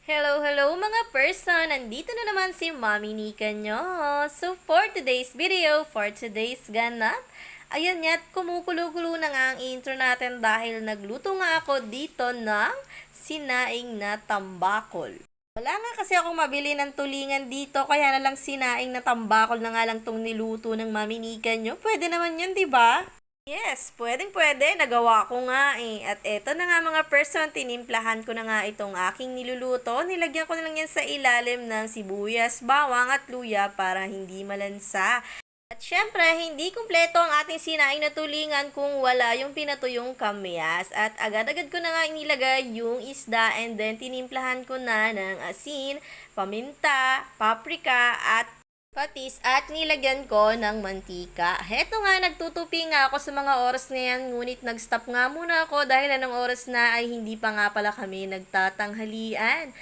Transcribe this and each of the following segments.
Hello, hello mga person! Nandito na naman si Mami Nika nyo. So, for today's video, for today's ganap, ayan nga, kumukulo-kulo na nga ang intro natin dahil nagluto nga ako dito ng sinaing na tambakol. Wala nga kasi akong mabili ng tulingan dito, kaya na lang sinaing na tambakol na nga lang tong niluto ng Mami Nika nyo. Pwede naman yun, di ba? Yes, pwedeng-pwede. Nagawa ko nga eh. At eto na nga mga person, tinimplahan ko na nga itong aking niluluto. Nilagyan ko na lang yan sa ilalim ng sibuyas, bawang at luya para hindi malansa. At syempre, hindi kumpleto ang ating sinaing na tulingan kung wala yung pinatuyong kamyas. At agad-agad ko na nga inilagay yung isda and then tinimplahan ko na ng asin, paminta, paprika at patis at nilagyan ko ng mantika. Heto nga, nagtutupi nga ako sa mga oras na yan, ngunit nag-stop nga muna ako dahil anong oras na ay hindi pa nga pala kami nagtatanghalian.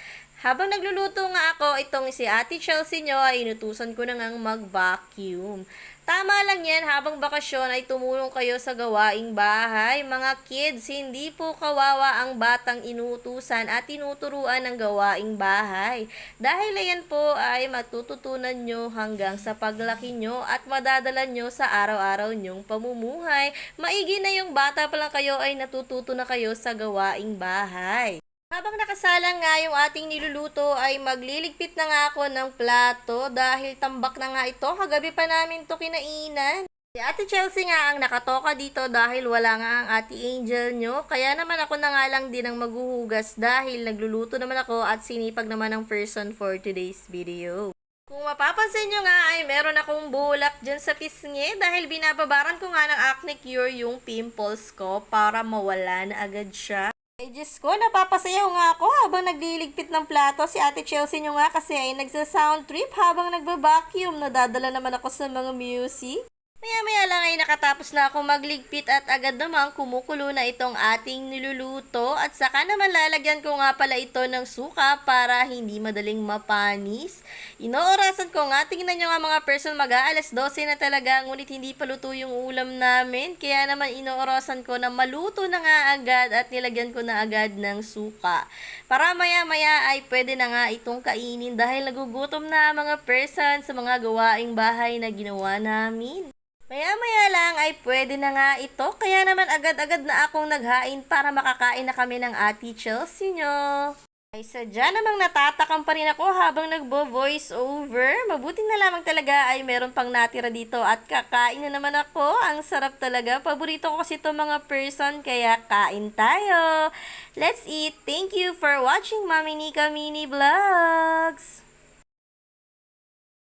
Habang nagluluto nga ako, itong si Ate Chelsea nyo ay inutusan ko na ngang mag-vacuum. Tama lang yan, habang bakasyon ay tumulong kayo sa gawaing bahay. Mga kids, hindi po kawawa ang batang inutusan at tinuturuan ng gawaing bahay. Dahil ayan po ay matututunan nyo hanggang sa paglaki nyo at madadala nyo sa araw-araw nyong pamumuhay. Maigi na yung bata pa lang kayo ay natututo na kayo sa gawaing bahay. Habang nakasalang nga yung ating niluluto ay magliligpit na nga ako ng plato dahil tambak na nga ito. Kagabi pa namin to kinainan. Si Ate Chelsea nga ang nakatoka dito dahil wala nga ang Ate Angel nyo. Kaya naman ako na nga lang din ang maghuhugas dahil nagluluto naman ako at sinipag naman ang person for today's video. Kung mapapansin nyo nga ay meron akong bulak dyan sa pisngi dahil binababaran ko nga ng acne cure yung pimples ko para mawala na agad siya. Ay, Diyos ko, napapasayaw nga ako habang nagliligpit ng plato. Si Ate Chelsea nyo nga kasi ay nagsa-sound trip habang nagba-vacuum. Nadadala naman ako sa mga music. Maya-maya lang ay nakatapos na ako magligpit at agad namang kumukulo na itong ating niluluto. At saka naman lalagyan ko nga pala ito ng suka para hindi madaling mapanis. Inoorasan ko nga, tingnan nyo nga mga person, mag-aalas 12 na talaga, ngunit hindi pa luto yung ulam namin. Kaya naman inoorasan ko na maluto na nga agad at nilagyan ko na agad ng suka. Para maya-maya ay pwede na nga itong kainin dahil nagugutom na mga person sa mga gawaing bahay na ginawa namin. Maya-maya lang ay pwede na nga ito, kaya naman agad-agad na akong naghain para makakain na kami ng Ate Chelsea nyo. Ay sadya namang natatakam pa rin ako habang nagbo-voice over. Mabuting na lamang talaga ay meron pang natira dito at kakain na naman ako. Ang sarap talaga. Paborito ko kasi ito mga person, kaya kain tayo. Let's eat. Thank you for watching Mami Nika Mini Vlog.